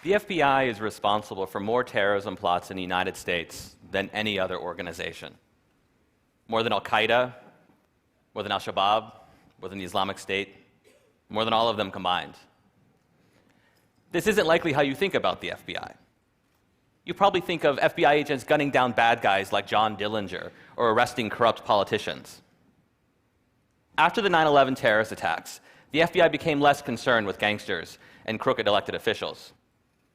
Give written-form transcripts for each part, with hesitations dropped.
The FBI is responsible for more terrorism plots in the United States than any other organization. More than Al-Qaeda, more than Al-Shabaab, more than the Islamic State, more than all of them combined. This isn't likely how you think about the FBI. You probably think of FBI agents gunning down bad guys like John Dillinger or arresting corrupt politicians. After the 9/11 terrorist attacks, the FBI became less concerned with gangsters and crooked elected officials.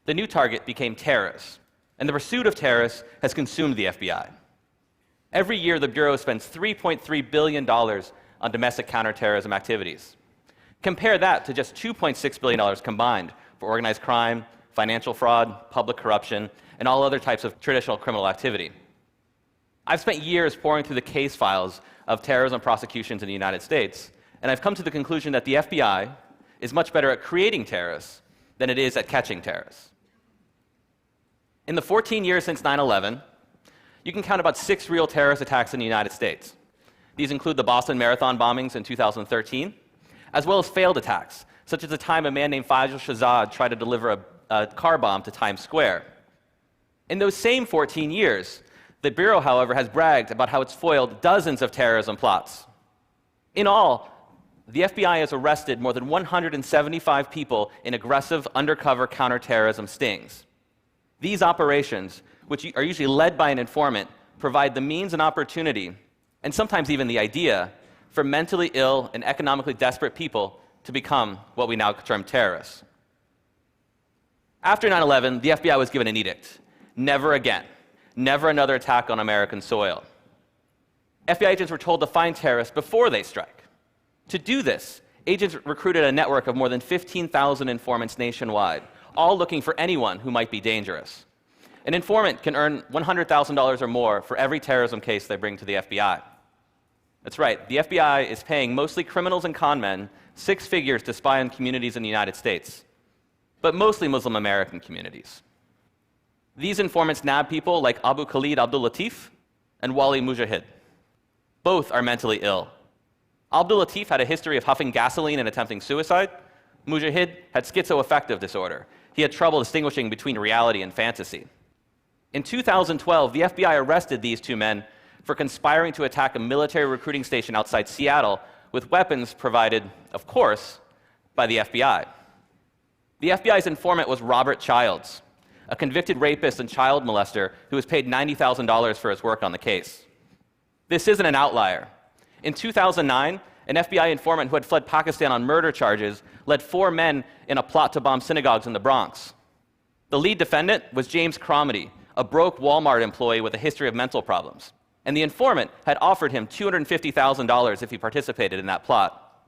The new target became terrorists, and the pursuit of terrorists has consumed the FBI. Every year, the Bureau spends $3.3 billion on domestic counterterrorism activities. Compare that to just $2.6 billion combined for organized crime, financial fraud, public corruption, and all other types of traditional criminal activity. I've spent years poring through the case files of terrorism prosecutions in the United States, and I've come to the conclusion that the FBI is much better at creating terrorists than it is at catching terrorists. In the 14 years since 9/11, you can count about 6 real terrorist attacks in the United States. These include the Boston Marathon bombings in 2013, as well as failed attacks, such as the time a man named Faisal Shahzad tried to deliver a car bomb to Times Square. In those same 14 years, the Bureau, however, has bragged about how it's foiled dozens of terrorism plots. In all, the FBI has arrested more than 175 people in aggressive undercover counterterrorism stings. These operations, which are usually led by an informant, provide the means and opportunity, and sometimes even the idea, for mentally ill and economically desperate people to become what we now term terrorists. After 9/11, the FBI was given an edict: never again. Never another attack on American soil. FBI agents were told to find terrorists before they strike. To do this, agents recruited a network of more than 15,000 informants nationwide, all looking for anyone who might be dangerous. An informant can earn $100,000 or more for every terrorism case they bring to the FBI. That's right, the FBI is paying mostly criminals and con men 6 figures to spy on communities in the United States, but mostly Muslim American communities. These informants nab people like Abu Khalid Abdul Latif and Wali Mujahid. Both are mentally ill. Abdul Latif had a history of huffing gasoline and attempting suicide. Mujahid had schizoaffective disorder. He had trouble distinguishing between reality and fantasy. In 2012, the FBI arrested these 2 men for conspiring to attack a military recruiting station outside Seattle with weapons provided, of course, by the FBI. The FBI's informant was Robert Childs, a convicted rapist and child molester who was paid $90,000 for his work on the case. This isn't an outlier. In 2009, an FBI informant who had fled Pakistan on murder charges led 4 men in a plot to bomb synagogues in the Bronx. The lead defendant was James Cromedy, a broke Walmart employee with a history of mental problems, and the informant had offered him $250,000 if he participated in that plot.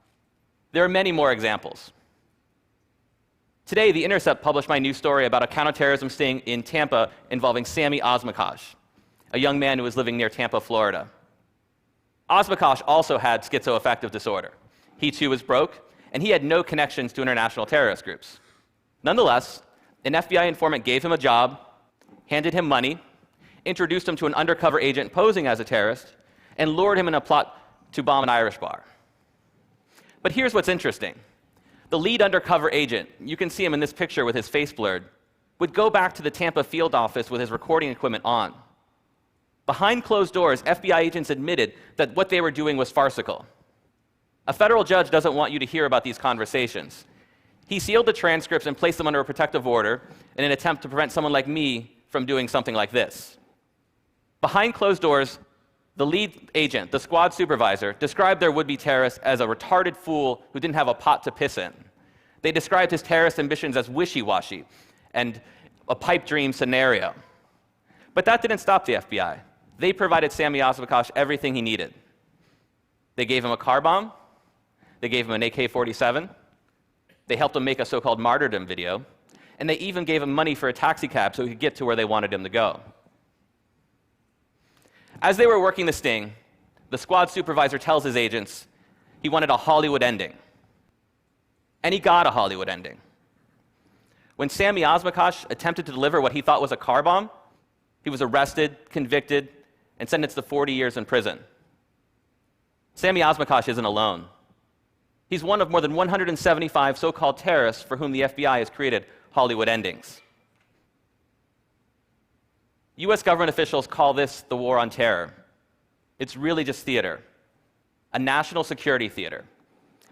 There are many more examples. Today, The Intercept published my new story about a counterterrorism sting in Tampa involving Sami Osmakash, a young man who was living near Tampa, Florida. Osmakash also had schizoaffective disorder. He too was broke, and he had no connections to international terrorist groups. Nonetheless, an FBI informant gave him a job, handed him money, introduced him to an undercover agent posing as a terrorist, and lured him in a plot to bomb an Irish bar. But here's what's interesting. The lead undercover agent, you can see him in this picture with his face blurred, would go back to the Tampa field office with his recording equipment on. Behind closed doors, FBI agents admitted that what they were doing was farcical. A federal judge doesn't want you to hear about these conversations. He sealed the transcripts and placed them under a protective order in an attempt to prevent someone like me from doing something like this. Behind closed doors, the lead agent, the squad supervisor, described their would-be terrorist as a retarded fool who didn't have a pot to piss in. They described his terrorist ambitions as wishy-washy and a pipe dream scenario. But that didn't stop the FBI. They provided Sami Osmakash everything he needed. They gave him a car bomb. They gave him an AK-47. They helped him make a so-called martyrdom video. And they even gave him money for a taxi cab so he could get to where they wanted him to go. As they were working the sting, the squad supervisor tells his agents he wanted a Hollywood ending. And he got a Hollywood ending. When Sami Osmakash attempted to deliver what he thought was a car bomb, he was arrested, convicted, and sentenced to 40 years in prison. Sami Osmakash isn't alone. He's one of more than 175 so-called terrorists for whom the FBI has created Hollywood endings. US government officials call this the war on terror. It's really just theater, a national security theater,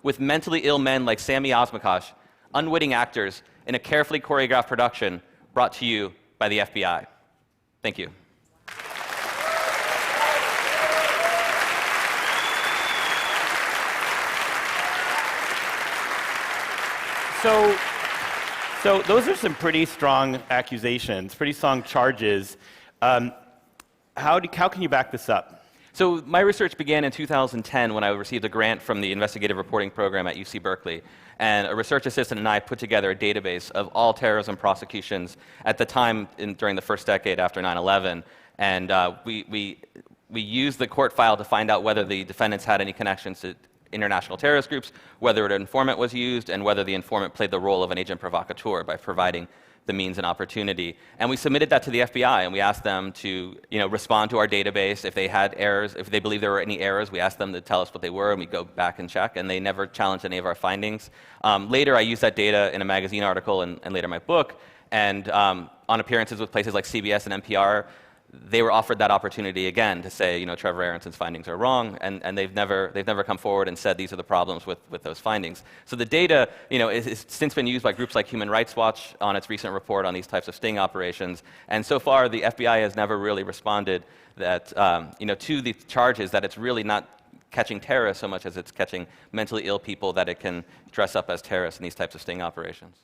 with mentally ill men like Sami Osmakash, unwitting actors in a carefully choreographed production brought to you by the FBI. Thank you. So those are some pretty strong accusations, pretty strong charges. How can you back this up? So my research began in 2010 when I received a grant from the investigative reporting program at UC Berkeley. And a research assistant and I put together a database of all terrorism prosecutions at the time during the first decade after 9/11. And we used the court file to find out whether the defendants had any connections to international terrorist groups, whether an informant was used, and whether the informant played the role of an agent provocateur by providing the means and opportunity. And we submitted that to the FBI, and we asked them to respond to our database. If they had errors, if they believed there were any errors, we asked them to tell us what they were, and we go back and check, and they never challenged any of our findings. Later, I used that data in a magazine article and later my book, and on appearances with places like CBS and NPR, they were offered that opportunity again to say, Trevor Aaronson's findings are wrong, and they've never come forward and said these are the problems with those findings. So the data, is since been used by groups like Human Rights Watch on its recent report on these types of sting operations, and so far the FBI has never really responded that, to the charges that it's really not catching terrorists so much as it's catching mentally ill people that it can dress up as terrorists in these types of sting operations.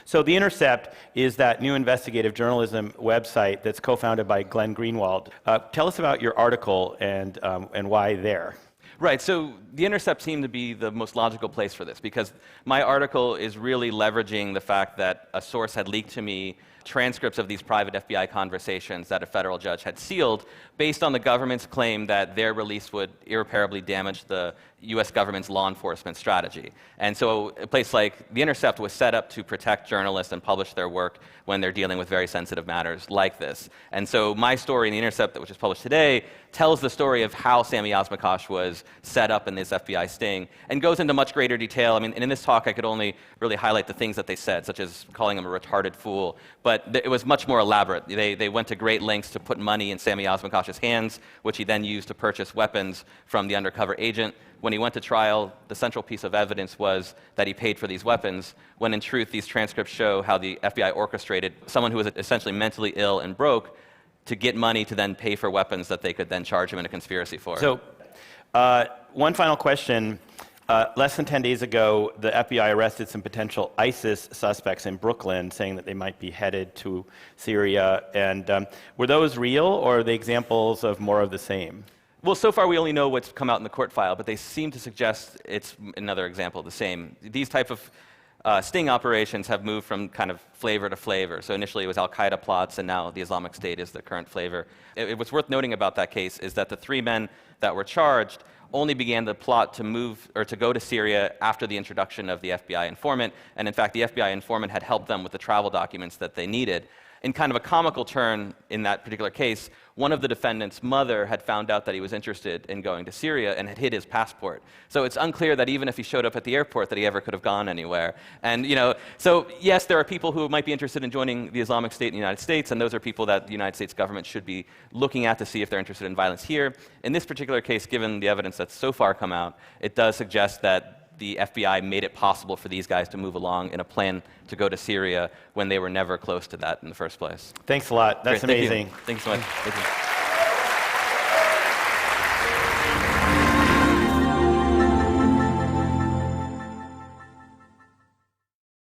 So The Intercept is that new investigative journalism website that's co-founded by Glenn Greenwald. Tell us about your article and why there. Right, so The Intercept seemed to be the most logical place for this because my article is really leveraging the fact that a source had leaked to me transcripts of these private FBI conversations that a federal judge had sealed based on the government's claim that their release would irreparably damage the US government's law enforcement strategy. And so a place like The Intercept was set up to protect journalists and publish their work when they're dealing with very sensitive matters like this. And so my story in The Intercept, which is published today, tells the story of how Sami Osmakash was set up in this FBI sting and goes into much greater detail. I mean, and in this talk, I could only really highlight the things that they said, such as calling him a retarded fool. But it was much more elaborate. They went to great lengths to put money in Sami Osmakash's hands, which he then used to purchase weapons from the undercover agent. When he went to trial, the central piece of evidence was that he paid for these weapons, when in truth, these transcripts show how the FBI orchestrated someone who was essentially mentally ill and broke to get money to then pay for weapons that they could then charge him in a conspiracy for. So, one final question. Less than 10 days ago, the FBI arrested some potential ISIS suspects in Brooklyn, saying that they might be headed to Syria. And were those real, or are they examples of more of the same? Well, so far we only know what's come out in the court file, but they seem to suggest it's another example of the same. These type of sting operations have moved from kind of flavor to flavor. So initially it was Al-Qaeda plots, and now the Islamic State is the current flavor. What's worth noting about that case is that the 3 men that were charged only began the plot to move or to go to Syria after the introduction of the FBI informant, and in fact the FBI informant had helped them with the travel documents that they needed. In kind of a comical turn in that particular case, one of the defendant's mother had found out that he was interested in going to Syria and had hid his passport. So it's unclear that even if he showed up at the airport that he ever could have gone anywhere. And so yes, there are people who might be interested in joining the Islamic State in the United States, and those are people that the United States government should be looking at to see if they're interested in violence here. In this particular case, given the evidence that's so far come out, it does suggest that the FBI made it possible for these guys to move along in a plan to go to Syria when they were never close to that in the first place. Thanks a lot. That's Great. amazing. Thank you so much. Thank you.